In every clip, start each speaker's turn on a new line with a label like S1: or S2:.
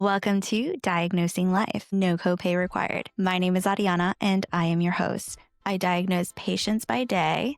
S1: Welcome to Diagnosing Life, no copay required. My name is Ariana and I am your host. I diagnose patients by day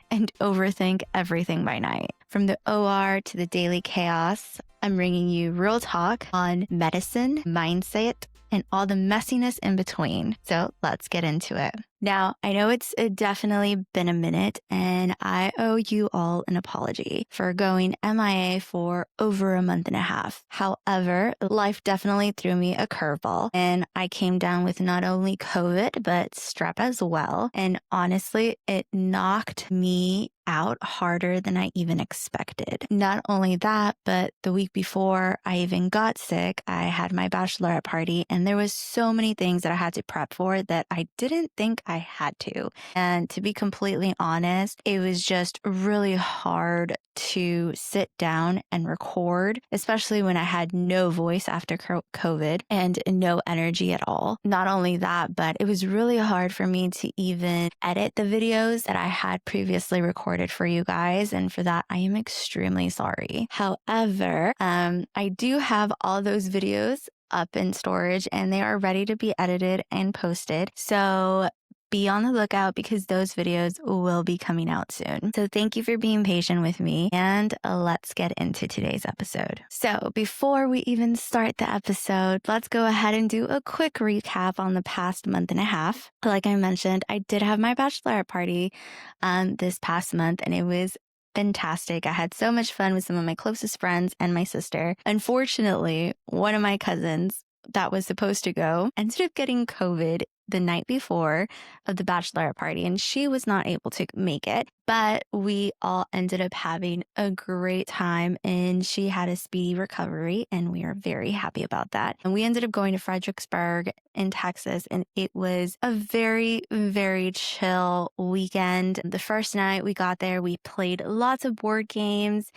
S1: and overthink everything by night. From the OR to the daily chaos, I'm bringing you real talk on medicine, mindset, and all the messiness in between. So let's get into it. Now, I know it's definitely been a minute, and I owe you all an apology for going MIA for over a month and a half. However, life definitely threw me a curveball, and I came down with not only COVID, but strep as well. And honestly, it knocked me out harder than I even expected. Not only that, but the week before I even got sick, I had my bachelorette party, and there was so many things that I had to prep for that I didn't think I had to. And to be completely honest, it was just really hard to sit down and record, especially when I had no voice after COVID and no energy at all. Not only that, but it was really hard for me to even edit the videos that I had previously recorded for you guys. And for that, I am extremely sorry. However, I do have all those videos up in storage and they are ready to be edited and posted. So be on the lookout because those videos will be coming out soon. So thank you for being patient with me, and let's get into today's episode. So before we even start the episode, let's go ahead and do a quick recap on the past month and a half. Like I mentioned, I did have my bachelorette party this past month, and it was fantastic. I had so much fun with some of my closest friends and my sister. Unfortunately, one of my cousins that was supposed to go ended up getting COVID the night before of the bachelorette party, and she was not able to make it, but we all ended up having a great time and she had a speedy recovery, and we are very happy about that. And we ended up going to Fredericksburg in Texas, and it was a very, very chill weekend. The first night we got there, we played lots of board games.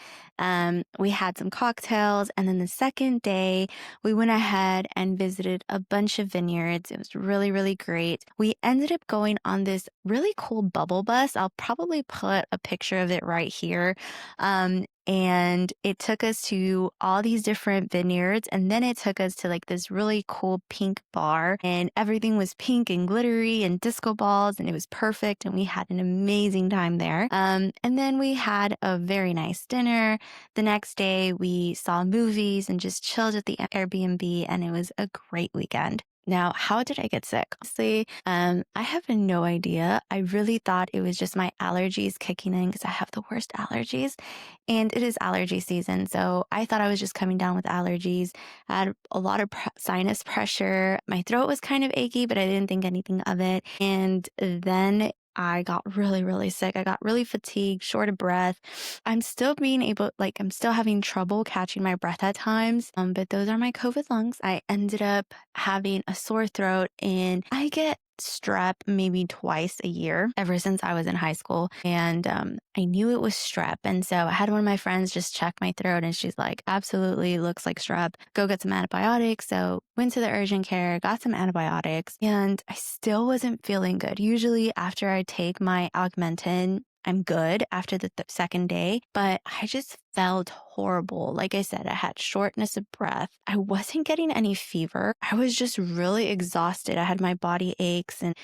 S1: We had some cocktails, and then the second day we went ahead and visited a bunch of vineyards. It was really, really great. We ended up going on this really cool bubble bus. I'll probably put a picture of it right here. And it took us to all these different vineyards, and then it took us to like this really cool pink bar, and everything was pink and glittery and disco balls, and it was perfect, and we had an amazing time there. And then we had a very nice dinner. The next day we saw movies and just chilled at the Airbnb, and it was a great weekend. Now, how did I get sick? Honestly, I have no idea. I really thought it was just my allergies kicking in because I have the worst allergies, and it is allergy season. So I thought I was just coming down with allergies. I had a lot of sinus pressure. My throat was kind of achy, but I didn't think anything of it. And then I got really, really sick. I got really fatigued, short of breath. I'm still I'm still having trouble catching my breath at times. But those are my COVID lungs. I ended up having a sore throat, and I get strep maybe twice a year ever since I was in high school. And I knew it was strep. And so I had one of my friends just check my throat, and she's like, absolutely looks like strep. Go get some antibiotics. So went to the urgent care, got some antibiotics, and I still wasn't feeling good. Usually after I take my Augmentin, I'm good after the second day, but I just felt horrible. Like I said, I had shortness of breath. I wasn't getting any fever. I was just really exhausted. I had my body aches. And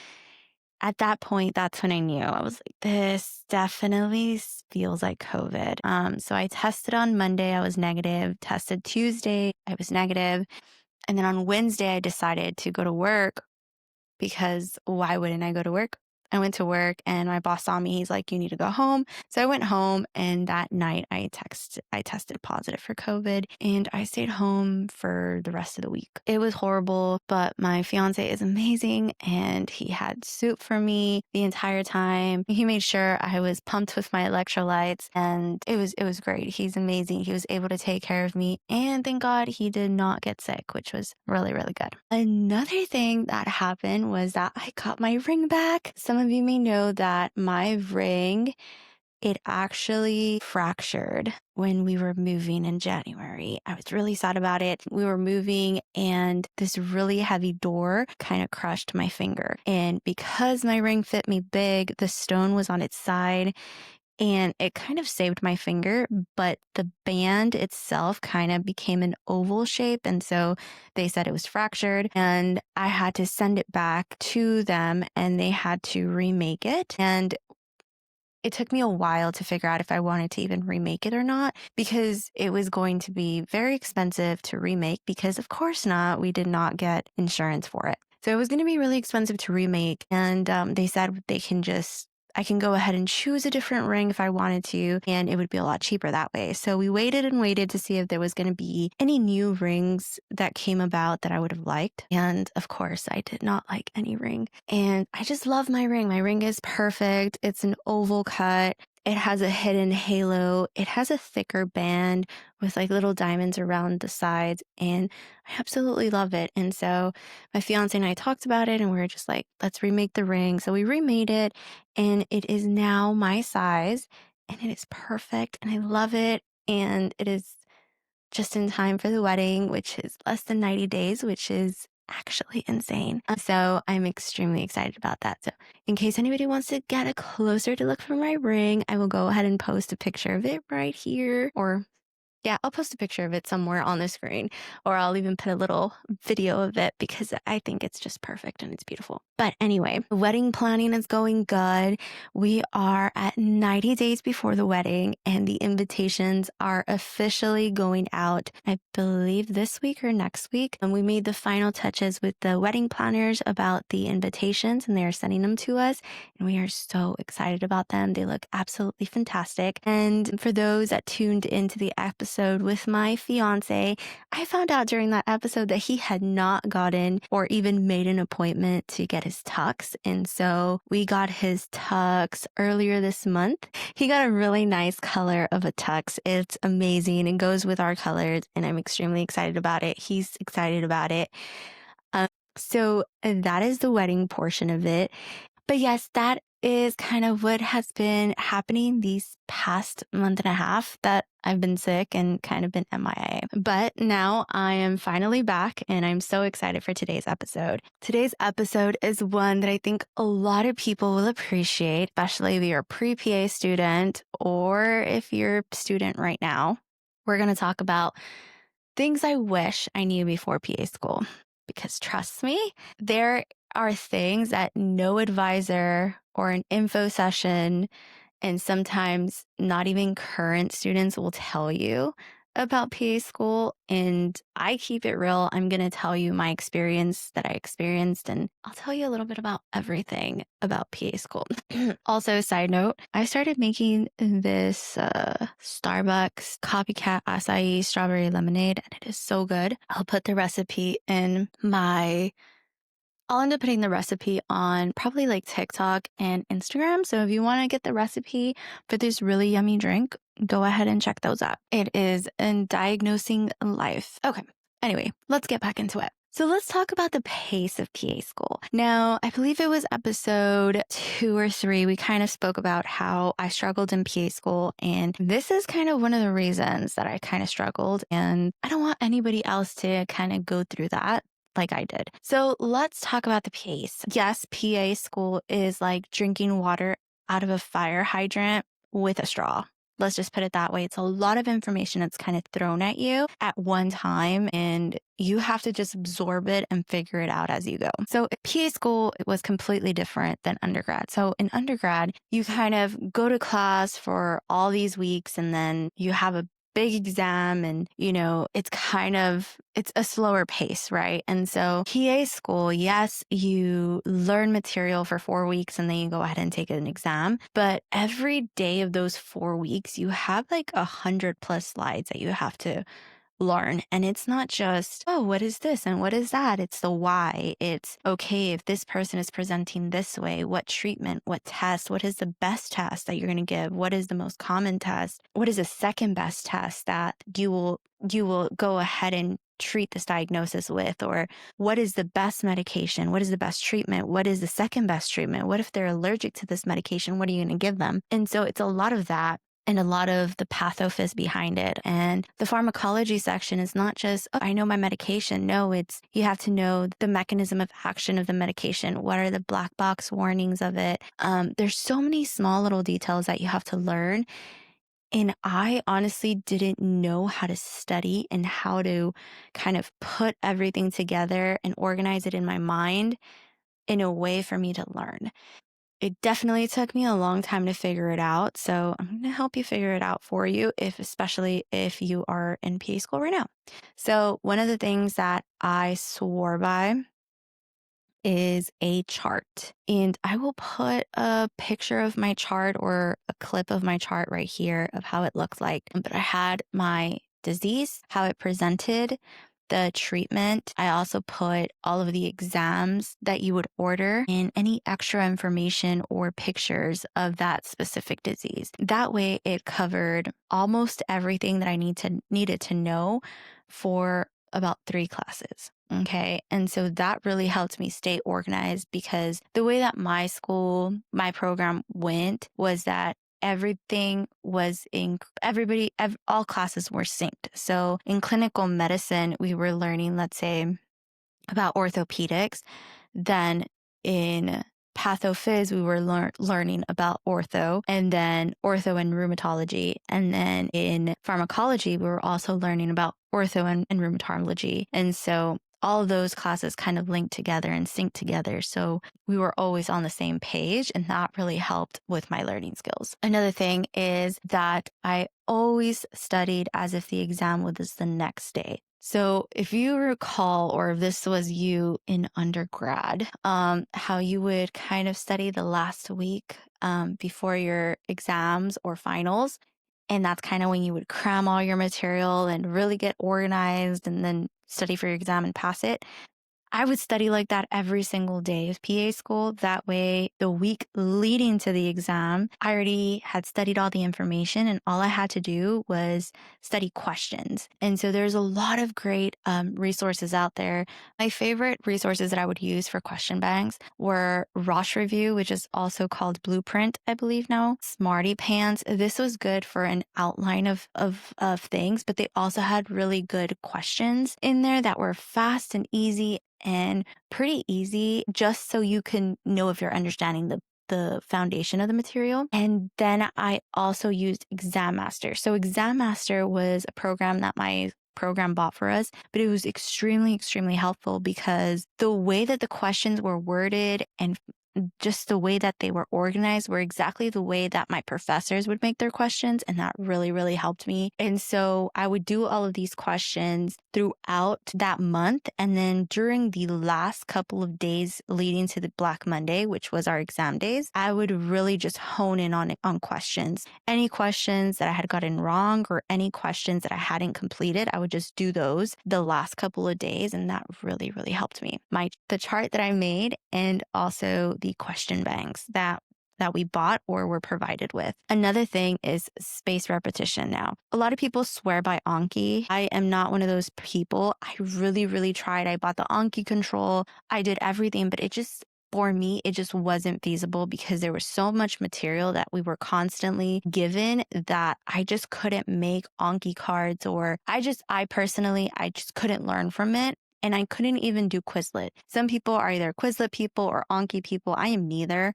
S1: at that point, that's when I knew. I was like, this definitely feels like COVID. So I tested on Monday. I was negative. Tested Tuesday. I was negative. And then on Wednesday, I decided to go to work because why wouldn't I go to work? I went to work and my boss saw me. He's like, you need to go home. So I went home, and that night I tested positive for COVID, and I stayed home for the rest of the week. It was horrible, but my fiance is amazing, and he had soup for me the entire time. He made sure I was pumped with my electrolytes, and it was great. He's amazing. He was able to take care of me, and thank God he did not get sick, which was really, really good. Another thing that happened was that I got my ring back. Some of you may know that my ring, it actually fractured when we were moving in January. I was really sad about it. We were moving, and this really heavy door kind of crushed my finger. And because my ring fit me big, the stone was on its side. and it kind of saved my finger, but the band itself kind of became an oval shape. And so they said it was fractured, and I had to send it back to them and they had to remake it. And it took me a while to figure out if I wanted to even remake it or not, because it was going to be very expensive to remake because of course not, we did not get insurance for it. So it was going to be really expensive to remake. And they said I can go ahead and choose a different ring if I wanted to, and it would be a lot cheaper that way. So we waited and waited to see if there was going to be any new rings that came about that I would have liked. And of course, I did not like any ring. And I just love my ring. My ring is perfect. It's an oval cut. It has a hidden halo. It has a thicker band with like little diamonds around the sides. And I absolutely love it. And so my fiance and I talked about it and we were just like, let's remake the ring. So we remade it and it is now my size and it is perfect and I love it. And it is just in time for the wedding, which is less than 90 days, which is actually insane. So I'm extremely excited about that. So in case anybody wants to get a closer to look for my ring, I will go ahead and post a picture of it right here, or yeah, I'll post a picture of it somewhere on the screen, or I'll even put a little video of it because I think it's just perfect and it's beautiful. But anyway, wedding planning is going good. We are at 90 days before the wedding and the invitations are officially going out, I believe this week or next week. And we made the final touches with the wedding planners about the invitations and they're sending them to us. And we are so excited about them. They look absolutely fantastic. And for those that tuned into the episode with my fiance, I found out during that episode that he had not gotten or even made an appointment to get his tux. And so we got his tux earlier this month. He got a really nice color of a tux. It's amazing and goes with our colors. And I'm extremely excited about it. He's excited about it. So that is the wedding portion of it. But yes, that is kind of what has been happening these past month and a half that I've been sick and kind of been MIA. But now I am finally back and I'm so excited for today's episode. Today's episode is one that I think a lot of people will appreciate, especially if you're a pre-PA student or if you're a student right now. We're going to talk about things I wish I knew before PA school. Because trust me, there are things that no advisor or an info session, and sometimes not even current students will tell you about PA school. And I keep it real. I'm going to tell you my experience that I experienced, and I'll tell you a little bit about everything about PA school. Also, side note, I started making this Starbucks copycat acai strawberry lemonade, and it is so good. I'll end up putting the recipe on probably like TikTok and Instagram. So if you want to get the recipe for this really yummy drink, go ahead and check those out. It is in Diagnosing Life. Okay. Anyway, let's get back into it. So let's talk about the pace of PA school. Now, I believe it was episode 2 or 3. We kind of spoke about how I struggled in PA school. And this is kind of one of the reasons that I kind of struggled. And I don't want anybody else to kind of go through that like I did. So let's talk about the pace. Yes, PA school is like drinking water out of a fire hydrant with a straw. Let's just put it that way. It's a lot of information that's kind of thrown at you at one time, and you have to just absorb it and figure it out as you go. So PA school was completely different than undergrad. So in undergrad, you kind of go to class for all these weeks and then you have a big exam and, it's a slower pace, right? And so PA school, yes, you learn material for 4 weeks and then you go ahead and take an exam. But every day of those 4 weeks, you have like 100+ slides that you have to learn. And it's not just, oh, what is this and what is that? It's the why. It's okay, if this person is presenting this way, what treatment, what test, what is the best test that you're going to give? What is the most common test? What is the second best test that you will go ahead and treat this diagnosis with? Or what is the best medication? What is the best treatment? What is the second best treatment? What if they're allergic to this medication? What are you going to give them? And so it's a lot of that. and a lot of the pathophys behind it. And the pharmacology section is not just, oh, I know my medication. No, it's you have to know the mechanism of action of the medication. What are the black box warnings of it? There's so many small little details that you have to learn. And I honestly didn't know how to study and how to kind of put everything together and organize it in my mind in a way for me to learn. It definitely took me a long time to figure it out. So I'm going to help you figure it out for you, especially if you are in PA school right now. So one of the things that I swore by is a chart. And I will put a picture of my chart or a clip of my chart right here of how it looks like. But I had my disease, how it presented, the treatment. I also put all of the exams that you would order and any extra information or pictures of that specific disease. That way it covered almost everything that I needed to know for about 3 classes. Okay. And so that really helped me stay organized because the way that my program went was that everything was all classes were synced. So in clinical medicine, we were learning, let's say, about orthopedics. Then in pathophys, we were learning about ortho, and then ortho and rheumatology. And then in pharmacology, we were also learning about ortho and rheumatology. And so all of those classes kind of linked together and synced together. So we were always on the same page, and that really helped with my learning skills. Another thing is that I always studied as if the exam was the next day. So if you recall, or if this was you in undergrad, how you would kind of study the last week before your exams or finals. And that's kind of when you would cram all your material and really get organized and then study for your exam and pass it. I would study like that every single day of PA school. That way, the week leading to the exam, I already had studied all the information and all I had to do was study questions. And so there's a lot of great resources out there. My favorite resources that I would use for question banks were Roche Review, which is also called Blueprint, I believe now, Smarty Pants. This was good for an outline of things, but they also had really good questions in there that were fast and easy and pretty easy just so you can know if you're understanding the foundation of the material. And then I also used Exam Master. So Exam Master was a program that my program bought for us, but it was extremely, extremely helpful because the way that the questions were worded and just the way that they were organized were exactly the way that my professors would make their questions. And that really, really helped me. And so I would do all of these questions throughout that month. And then during the last couple of days leading to the Black Monday, which was our exam days, I would really just hone in on questions. Any questions that I had gotten wrong or any questions that I hadn't completed, I would just do those the last couple of days. And that really, really helped me. The chart that I made and also the question banks that we bought or were provided with. Another thing is spaced repetition now. A lot of people swear by Anki. I am not one of those people. I really, really tried. I bought the Anki control. I did everything, but for me, it just wasn't feasible because there was so much material that we were constantly given that I just couldn't make Anki cards I personally just couldn't learn from it. And I couldn't even do Quizlet. Some people are either Quizlet people or Anki people. I am neither.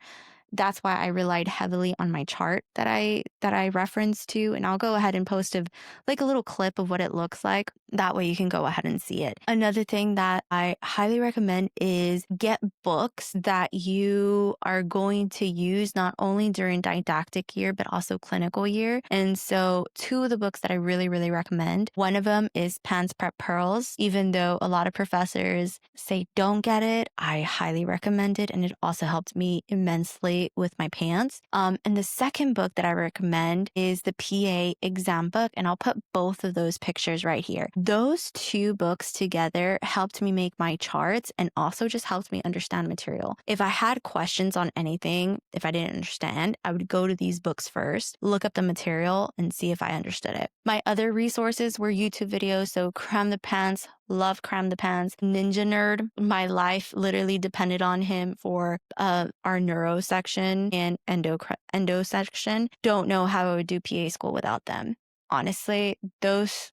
S1: That's why I relied heavily on my chart that I referenced to. And I'll go ahead and post a little clip of what it looks like. That way you can go ahead and see it. Another thing that I highly recommend is get books that you are going to use not only during didactic year, but also clinical year. And so 2 of the books that I really, really recommend, one of them is Pants Prep Pearls. Even though a lot of professors say don't get it, I highly recommend it. And it also helped me immensely with my pants. And the second book that I recommend is the PA exam book. And I'll put both of those pictures right here. those two books together helped me make my charts and also just helped me understand material. If I had questions on anything, if I didn't understand, I would go to these books first, look up the material, and see if I understood it. My other resources were YouTube videos. So Cram the Pants, love Cram the Pants. Ninja Nerd, my life literally depended on him for our neuro section and endo section. Don't know how I would do PA school without them. Honestly, those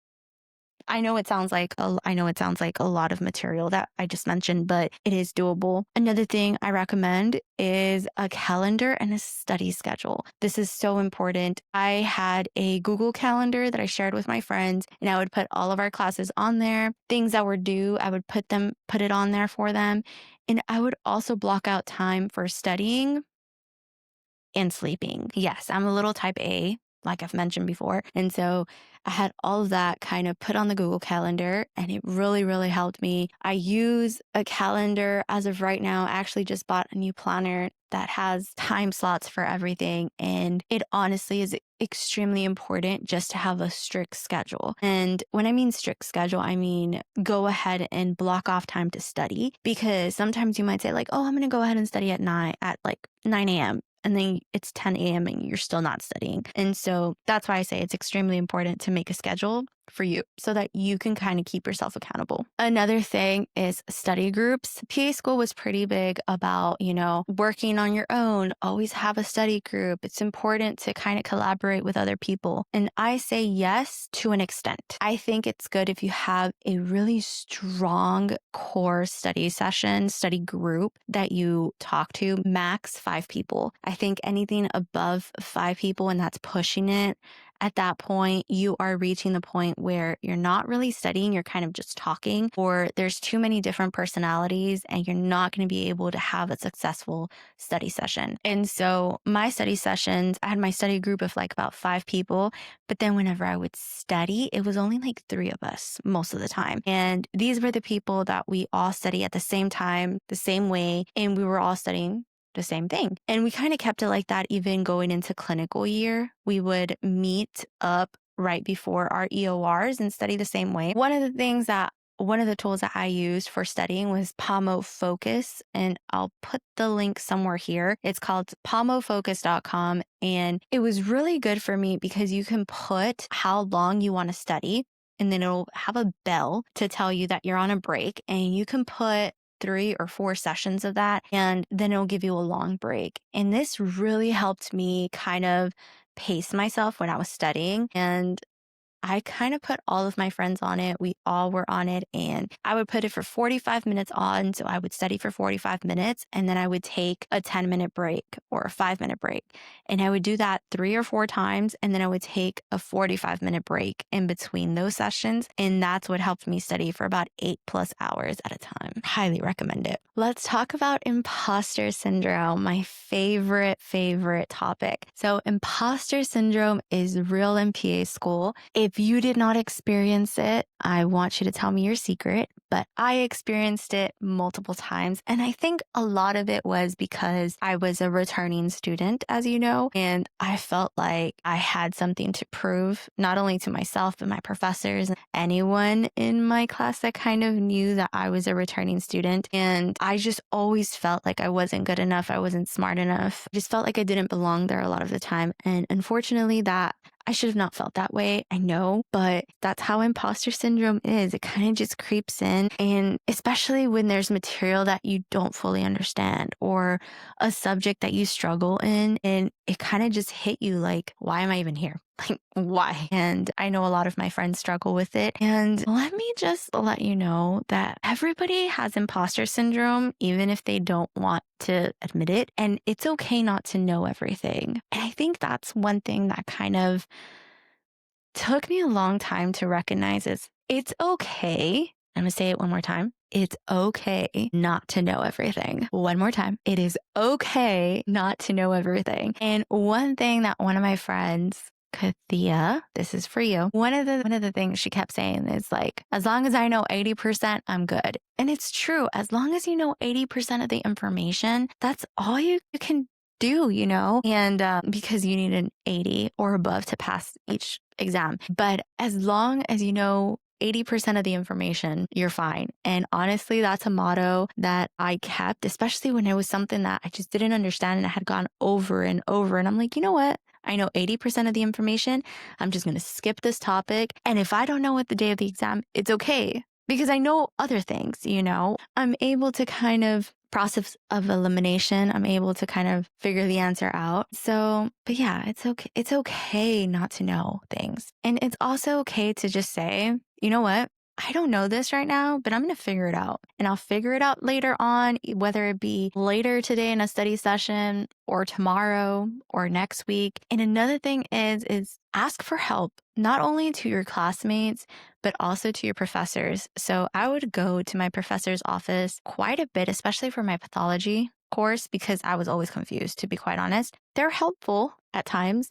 S1: I know it sounds like a lot of material that I just mentioned, but it is doable. Another thing I recommend is a calendar and a study schedule. This is so important. I had a Google Calendar that I shared with my friends, and I would put all of our classes on there. Things that were due, I would put it on there for them. And I would also block out time for studying and sleeping. Yes, I'm a little type A, like I've mentioned before. And so I had all of that kind of put on the Google Calendar, and it really, really helped me. I use a calendar as of right now. I actually just bought a new planner that has time slots for everything. And it honestly is extremely important just to have a strict schedule. And when I mean strict schedule, I mean go ahead and block off time to study, because sometimes you might say like, oh, I'm going to go ahead and study at 9 a.m. And then it's 10 a.m. and you're still not studying. And so that's why I say it's extremely important to make a schedule for you so that you can kind of keep yourself accountable. Another thing is study groups. PA school was pretty big about, working on your own, always have a study group. It's important to kind of collaborate with other people. And I say yes to an extent. I think it's good if you have a really strong core study group that you talk to, max 5 people. I think anything above 5 people, and that's pushing it, at that point, you are reaching the point where you're not really studying, you're kind of just talking, or there's too many different personalities and you're not going to be able to have a successful study session. And so my study sessions, I had my study group of like about 5 people, but then whenever I would study, it was only like 3 of us most of the time. And these were the people that we all study at the same time, the same way, and we were all studying the same thing. And we kind of kept it like that even going into clinical year. We would meet up right before our EORs and study the same way. One of the tools that I used for studying was Pomo Focus, and I'll put the link somewhere here. It's called pomofocus.com, and it was really good for me because you can put how long you want to study, and then it'll have a bell to tell you that you're on a break, and you can put 3 or 4 sessions of that, and then it'll give you a long break. And this really helped me kind of pace myself when I was studying. And I kind of put all of my friends on it. We all were on it, and I would put it for 45 minutes on. So I would study for 45 minutes, and then I would take a 10-minute break or a 5-minute break. And I would do that 3 or 4 times, and then I would take a 45-minute break in between those sessions. And that's what helped me study for about 8+ hours at a time. Highly recommend it. Let's talk about imposter syndrome, my favorite topic. So imposter syndrome is real in PA school. If you did not experience it, I want you to tell me your secret, but I experienced it multiple times. And I think a lot of it was because I was a returning student, as you know, and I felt like I had something to prove, not only to myself, but my professors, anyone in my class that kind of knew that I was a returning student. And I just always felt like I wasn't good enough. I wasn't smart enough. I just felt like I didn't belong there a lot of the time. And unfortunately, I should have not felt that way, I know, but that's how imposter syndrome is. It kind of just creeps in, and especially when there's material that you don't fully understand or a subject that you struggle in, and it kind of just hit you like, why am I even here? Like, why? And I know a lot of my friends struggle with it. And let me just let you know that everybody has imposter syndrome, even if they don't want to admit it. And it's okay not to know everything. And I think that's one thing that kind of took me a long time to recognize is it's okay. I'm going to say it one more time. It's okay not to know everything. One more time. It is okay not to know everything. And one thing that one of my friends, Kathia, this is for you. One of the things she kept saying is like, as long as I know 80%, I'm good. And it's true. As long as you know 80% of the information, that's all you can do, and because you need an 80 or above to pass each exam. But as long as you know 80% of the information, you're fine. And honestly, that's a motto that I kept, especially when it was something that I just didn't understand and I had gone over and over. And I'm like, you know what? I know 80% of the information. I'm just going to skip this topic. And if I don't know at the day of the exam, it's okay because I know other things, I'm able to kind of process of elimination. I'm able to kind of figure the answer out. So, but yeah, it's okay. It's okay not to know things. And it's also okay to just say, you know what? I don't know this right now, but I'm going to figure it out. And I'll figure it out later on, whether it be later today in a study session or tomorrow or next week. And another thing is ask for help, not only to your classmates, but also to your professors. So I would go to my professor's office quite a bit, especially for my pathology course, because I was always confused, to be quite honest. They're helpful at times.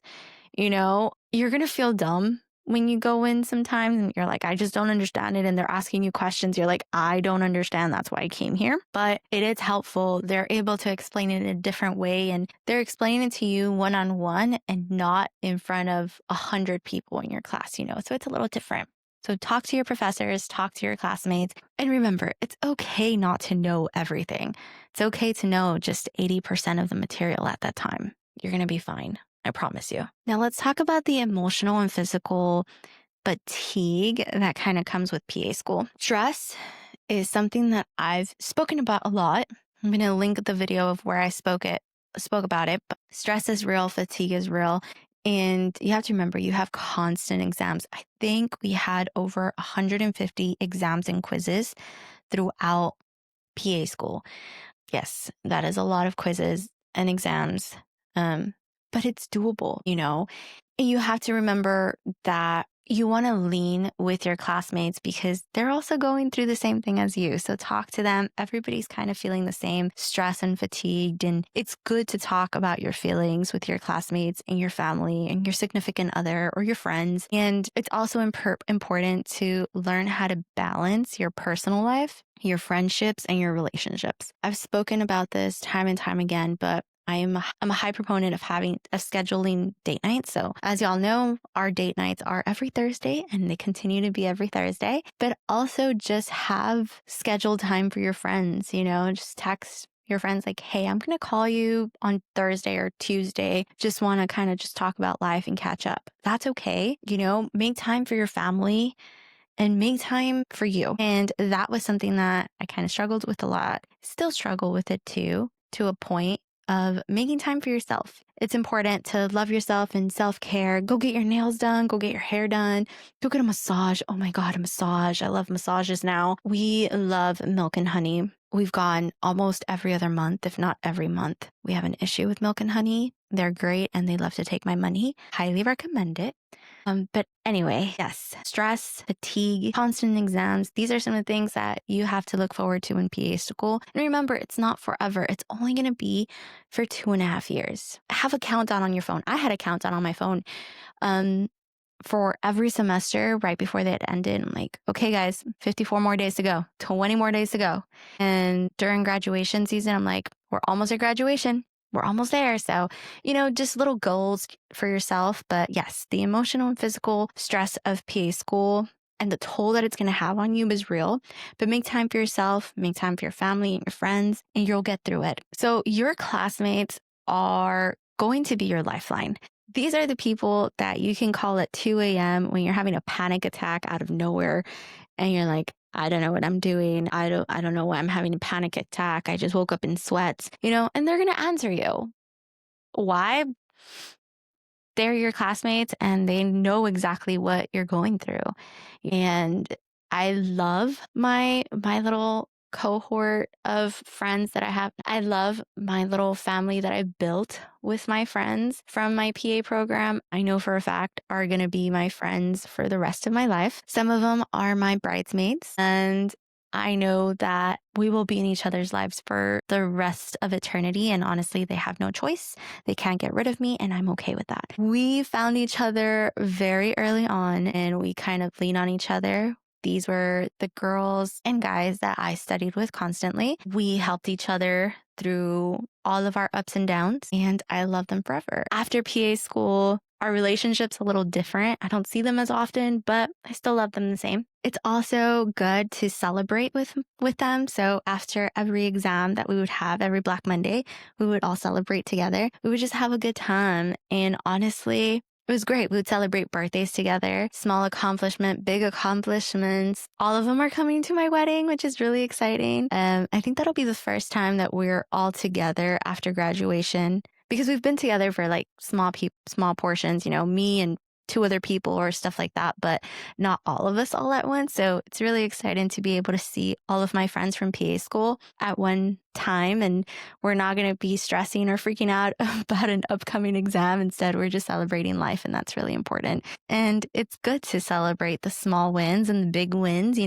S1: You're going to feel dumb when you go in sometimes and you're like, I just don't understand it. And they're asking you questions. You're like, I don't understand. That's why I came here. But it is helpful. They're able to explain it in a different way. And they're explaining it to you one-on-one and not in front of 100 people in your class, so it's a little different. So talk to your professors, talk to your classmates. And remember, it's okay not to know everything. It's okay to know just 80% of the material at that time. You're going to be fine. I promise you. Now let's talk about the emotional and physical fatigue that kind of comes with PA school. Stress is something that I've spoken about a lot. I'm going to link the video of where I spoke about it. But stress is real, fatigue is real. And you have to remember, you have constant exams. I think we had over 150 exams and quizzes throughout PA school. Yes, that is a lot of quizzes and exams. But it's doable, And you have to remember that you want to lean with your classmates because they're also going through the same thing as you. So talk to them. Everybody's kind of feeling the same stress and fatigued. And it's good to talk about your feelings with your classmates and your family and your significant other or your friends. And it's also important to learn how to balance your personal life, your friendships, and your relationships. I've spoken about this time and time again, but I'm a high proponent of scheduling date nights. So as y'all know, our date nights are every Thursday and they continue to be every Thursday, but also just have scheduled time for your friends, just text your friends like, hey, I'm going to call you on Thursday or Tuesday. Just want to kind of just talk about life and catch up. That's okay. Make time for your family and make time for you. And that was something that I kind of struggled with a lot. Still struggle with it too, to a point of making time for yourself. It's important to love yourself and self-care. Go get your nails done. Go get your hair done. Go get a massage. Oh my God, a massage. I love massages now. We love Milk and Honey. We've gone almost every other month, if not every month. We have an issue with Milk and Honey. They're great and they love to take my money. Highly recommend it. But anyway, yes, stress, fatigue, constant exams. These are some of the things that you have to look forward to in PA school. And remember, it's not forever. It's only going to be for 2.5 years. Have a countdown on your phone. I had a countdown on my phone for every semester right before they had ended. I'm like, okay, guys, 54 more days to go, 20 more days to go. And during graduation season, I'm like, we're almost at graduation. We're almost there. So, just little goals for yourself. But yes, the emotional and physical stress of PA school and the toll that it's going to have on you is real. But make time for yourself, make time for your family and your friends, and you'll get through it. So your classmates are going to be your lifeline. These are the people that you can call at 2 a.m. when you're having a panic attack out of nowhere and you're like, I don't know what I'm doing. I don't know why I'm having a panic attack. I just woke up in sweats, and they're going to answer you. Why? They're your classmates and they know exactly what you're going through. And I love my little cohort of friends that I have. I love my little family that I've built with my friends from my PA program. I know for a fact are going to be my friends for the rest of my life. Some of them are my bridesmaids, and I know that we will be in each other's lives for the rest of eternity. And honestly, they have no choice. They can't get rid of me, and I'm okay with that. We found each other very early on, and we kind of lean on each other. These were the girls and guys that I studied with constantly. We helped each other through all of our ups and downs, and I love them forever. After PA school, Our relationship's a little different. I don't see them as often, but I still love them the same. It's also good to celebrate with them. So after every exam that we would have every Black Monday, we would all celebrate together. We would just have a good time. And honestly, it was great. We would celebrate birthdays together, small accomplishment, big accomplishments. All of them are coming to my wedding, which is really exciting. I think that'll be the first time that we're all together after graduation because we've been together for like small portions, me and two other people or stuff like that, but not all of us all at once. So it's really exciting to be able to see all of my friends from PA school at one time. And we're not going to be stressing or freaking out about an upcoming exam. Instead, we're just celebrating life. And that's really important. And it's good to celebrate the small wins and the big wins,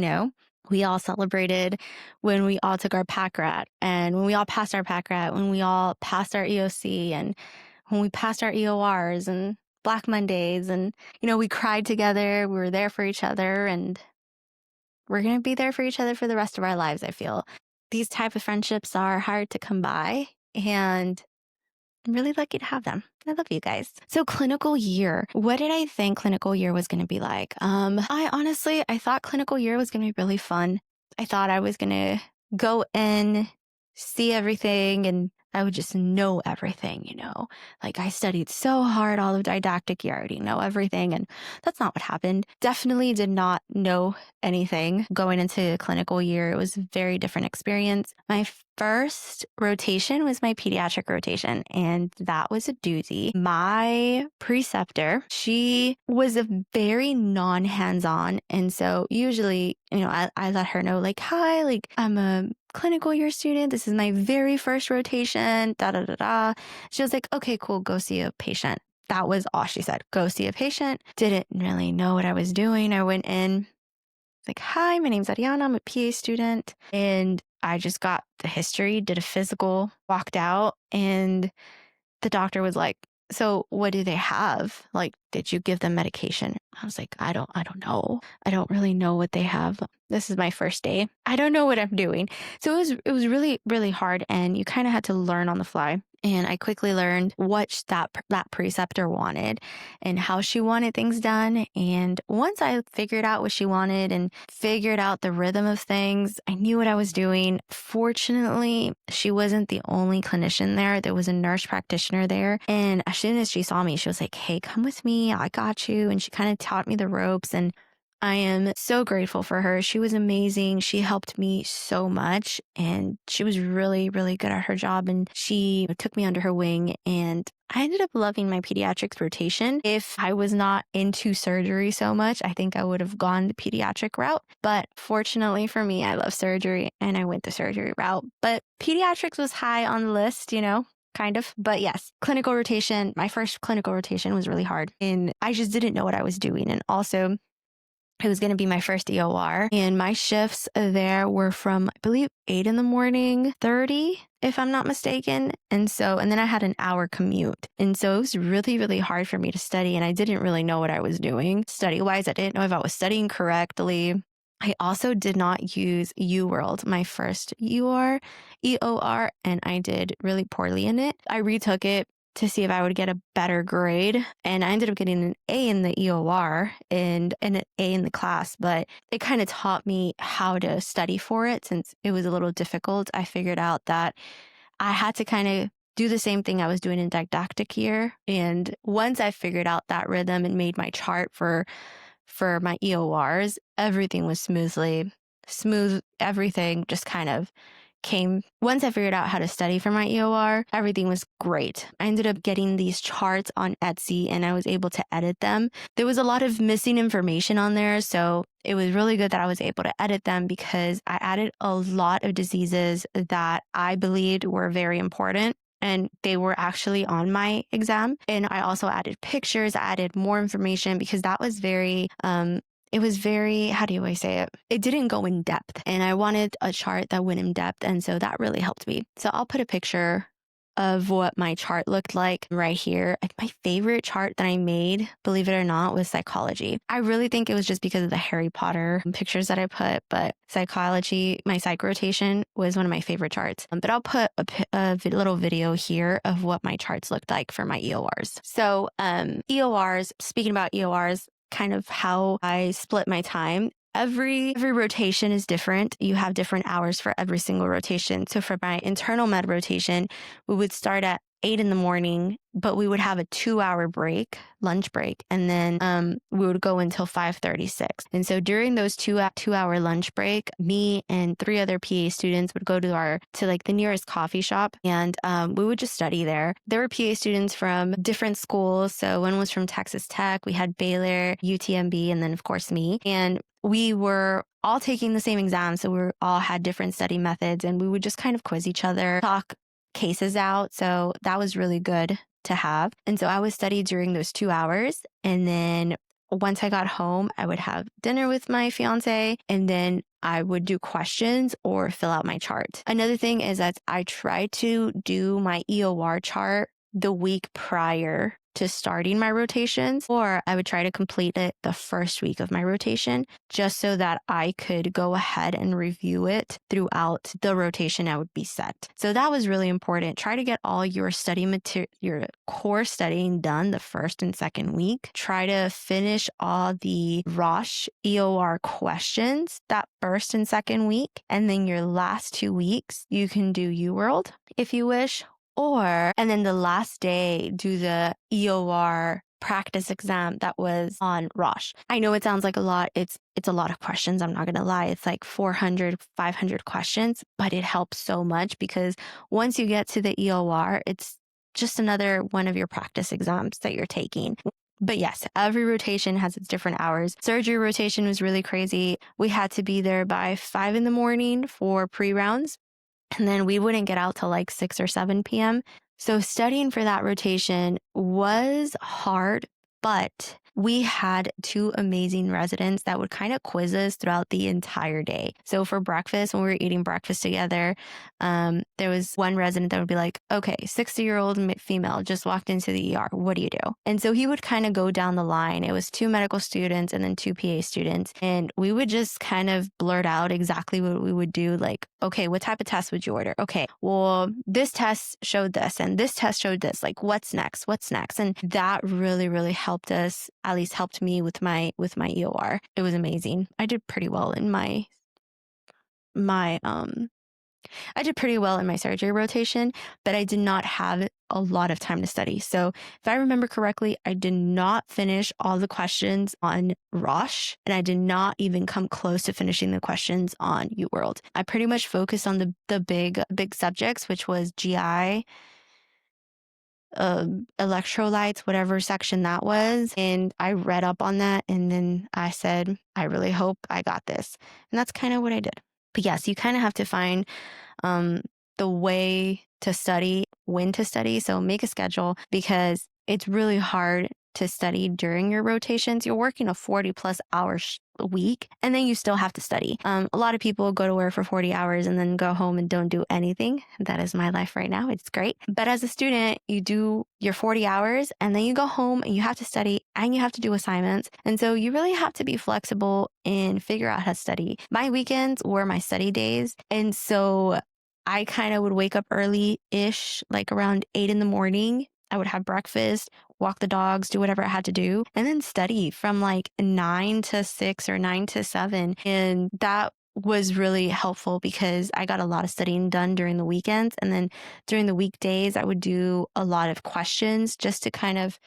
S1: We all celebrated when we all took our pack rat and when we all passed our pack rat, when we all passed our EOC and when we passed our EORs and Black Mondays. And, we cried together. We were there for each other and we're going to be there for each other for the rest of our lives, I feel. These type of friendships are hard to come by and I'm really lucky to have them. I love you guys. So clinical year. What did I think clinical year was going to be like? I thought clinical year was going to be really fun. I thought I was going to go in, see everything, and I would just know everything, Like I studied so hard all of didactic year, I already know everything. And that's not what happened. Definitely did not know anything going into clinical year. It was a very different experience. My first rotation was my pediatric rotation, and that was a doozy. My preceptor, she was a very non-hands-on. And so usually, I let her know like, hi, like I'm a clinical year student. This is my very first rotation, da, da, da, da. She was like, okay, cool. Go see a patient. That was all she said. Go see a patient. Didn't really know what I was doing. I went in like, hi, my name's Ariana. I'm a PA student. And I just got the history, did a physical, walked out, and the doctor was like, so what do they have? Like, did you give them medication? I was like, I don't know. I don't really know what they have. This is my first day. I don't know what I'm doing. So it was really, really hard. And you kind of had to learn on the fly. And I quickly learned what that preceptor wanted and how she wanted things done. And once I figured out what she wanted and figured out the rhythm of things, I knew what I was doing. Fortunately, she wasn't the only clinician there. There was a nurse practitioner there. And as soon as she saw me, she was like, hey, come with me. I got you. And she kind of taught me the ropes. And I am so grateful for her. She was amazing. She helped me so much and she was really, really good at her job. And she took me under her wing and I ended up loving my pediatrics rotation. If I was not into surgery so much, I think I would have gone the pediatric route. But fortunately for me, I love surgery and I went the surgery route. But pediatrics was high on the list, kind of. But yes, clinical rotation, my first clinical rotation was really hard and I just didn't know what I was doing. And also, it was going to be my first EOR and my shifts there were from, I believe, 8 in the morning, 30, if I'm not mistaken. And then I had an hour commute. And so it was really, really hard for me to study. And I didn't really know what I was doing study-wise. I didn't know if I was studying correctly. I also did not use UWorld, my first EOR, and I did really poorly in it. I retook it to see if I would get a better grade. And I ended up getting an A in the EOR and an A in the class, but it kind of taught me how to study for it since it was a little difficult. I figured out that I had to kind of do the same thing I was doing in didactic year. And once I figured out that rhythm and made my chart for my EORs, everything was smooth. Everything just kind of came. Once I figured out how to study for my EOR, everything was great. I ended up getting these charts on Etsy and I was able to edit them. There was a lot of missing information on there, so it was really good that I was able to edit them because I added a lot of diseases that I believed were very important. And they were actually on my exam. And I also added pictures, I added more information because that was it was very, how do I say it? It didn't go in depth. And I wanted a chart that went in depth. And so that really helped me. So I'll put a picture of what my chart looked like right here. My favorite chart that I made, believe it or not, was psychology. I really think it was just because of the Harry Potter pictures that I put, but psychology, my psych rotation was one of my favorite charts. But I'll put a little video here of what my charts looked like for my EORs. So EORs, speaking about EORs, kind of how I split my time. Every rotation is different. You have different hours for every single rotation. So for my internal med rotation, we would start at 8 in the morning, but we would have a 2-hour break, lunch break, and then we would go until 5:36. And so during those 2-hour lunch break, me and 3 other PA students would go to like the nearest coffee shop, and we would just study there. There were PA students from different schools. So one was from Texas Tech, we had Baylor, UTMB, and then of course me. And we were all taking the same exam. So we all had different study methods, and we would just kind of quiz each other, talk cases out. So that was really good to have. And so I would study during those 2 hours. And then once I got home, I would have dinner with my fiance, and then I would do questions or fill out my chart. Another thing is that I try to do my EOR chart the week prior to starting my rotations, or I would try to complete it the first week of my rotation, just so that I could go ahead and review it throughout the rotation I would be set. So that was really important. Try to get all your study material, your core studying done the first and second week. Try to finish all the Rosh EOR questions that first and second week. And then your last 2 weeks, you can do UWorld if you wish, and then the last day, do the EOR practice exam that was on Rosh. I know it sounds like a lot. It's a lot of questions. I'm not going to lie. It's like 400, 500 questions, but it helps so much because once you get to the EOR, it's just another one of your practice exams that you're taking. But yes, every rotation has its different hours. Surgery rotation was really crazy. We had to be there by 5 in the morning for pre-rounds. And then we wouldn't get out till like 6 or 7 p.m. So studying for that rotation was hard, but we had 2 amazing residents that would kind of quiz us throughout the entire day. So for breakfast, when we were eating breakfast together, there was one resident that would be like, okay, 60-year-old female just walked into the ER. What do you do? And so he would kind of go down the line. It was 2 medical students and then 2 PA students. And we would just kind of blurt out exactly what we would do. Like, okay, what type of test would you order? Okay, well, this test showed this and this test showed this. Like, what's next? What's next? And that really, really helped us, at least helped me with my EOR. It was amazing. I did pretty well in my surgery rotation, but I did not have a lot of time to study. So if I remember correctly, I did not finish all the questions on Rosh, and I did not even come close to finishing the questions on UWorld. I pretty much focused on the big subjects, which was GI, electrolytes, whatever section that was. And I read up on that. And then I said, I really hope I got this. And that's kind of what I did. But yes, you kind of have to find the way to study, when to study. So make a schedule, because it's really hard to study during your rotations. You're working a 40+ hours a week, and then you still have to study. A lot of people go to work for 40 hours and then go home and don't do anything. That is my life right now. It's great. But as a student, you do your 40 hours and then you go home and you have to study and you have to do assignments. And so you really have to be flexible and figure out how to study. My weekends were my study days. And so I kind of would wake up early-ish, like around 8 in the morning. I would have breakfast, walk the dogs, do whatever I had to do, and then study from like 9 to 6 or 9 to 7. And that was really helpful because I got a lot of studying done during the weekends. And then during the weekdays, I would do a lot of questions just to kind of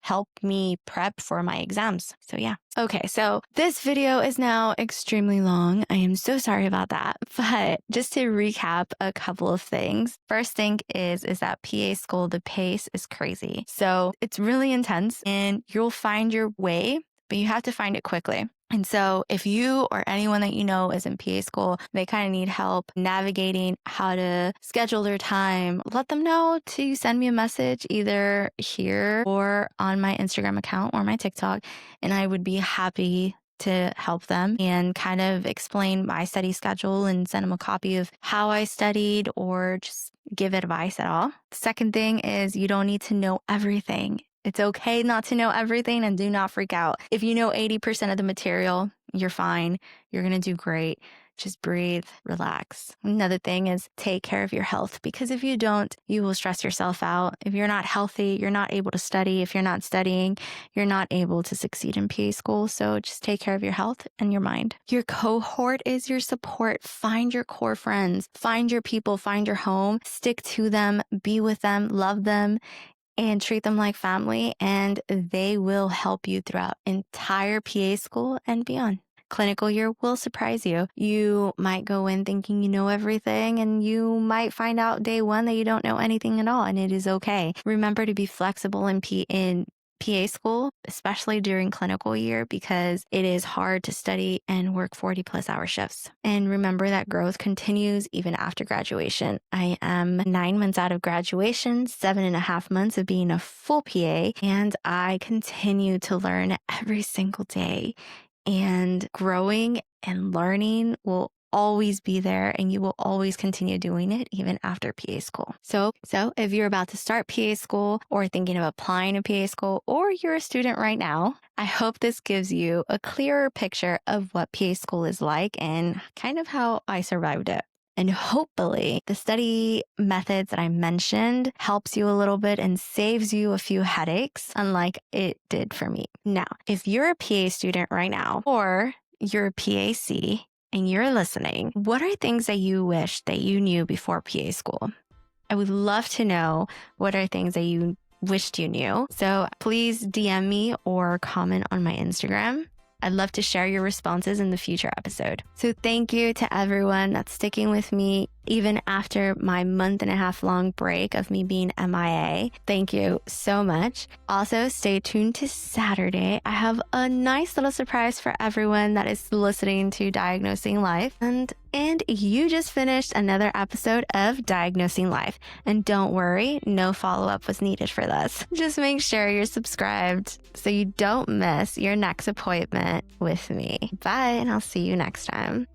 S1: help me prep for my exams. So yeah. Okay, so this video is now extremely long. I am so sorry about that. But just to recap a couple of things. First thing is that PA school, the pace is crazy. So it's really intense and you'll find your way, but you have to find it quickly. And so if you or anyone that you know is in PA school, they kind of need help navigating how to schedule their time, let them know to send me a message either here or on my Instagram account or my TikTok. And I would be happy to help them and kind of explain my study schedule and send them a copy of how I studied or just give advice at all. The second thing is you don't need to know everything. It's okay not to know everything, and do not freak out. If you know 80% of the material, you're fine. You're going to do great. Just breathe, relax. Another thing is take care of your health, because if you don't, you will stress yourself out. If you're not healthy, you're not able to study. If you're not studying, you're not able to succeed in PA school. So just take care of your health and your mind. Your cohort is your support. Find your core friends, find your people, find your home, stick to them, be with them, love them, and treat them like family, and they will help you throughout entire PA school and beyond. Clinical year will surprise you. You might go in thinking you know everything, and you might find out day one that you don't know anything at all, and it is okay. Remember to be flexible in PA school, especially during clinical year, because it is hard to study and work 40+ hour shifts. And remember that growth continues even after graduation. I am 9 months out of graduation, 7.5 months of being a full PA, and I continue to learn every single day. And growing and learning will always be there, and you will always continue doing it even after PA school. So if you're about to start PA school or thinking of applying to PA school, or you're a student right now, I hope this gives you a clearer picture of what PA school is like and kind of how I survived it. And hopefully the study methods that I mentioned helps you a little bit and saves you a few headaches, unlike it did for me. Now, if you're a PA student right now, or you're a PAC and you're listening, what are things that you wish that you knew before PA school? I would love to know what are things that you wished you knew. So please DM me or comment on my Instagram. I'd love to share your responses in the future episode. So thank you to everyone that's sticking with me even after my 1.5 month long break of me being MIA. Thank you so much. Also, stay tuned to Saturday. I have a nice little surprise for everyone that is listening to Diagnosing Life. And you just finished another episode of Diagnosing Life. And don't worry, no follow-up was needed for this. Just make sure you're subscribed so you don't miss your next appointment with me. Bye, and I'll see you next time.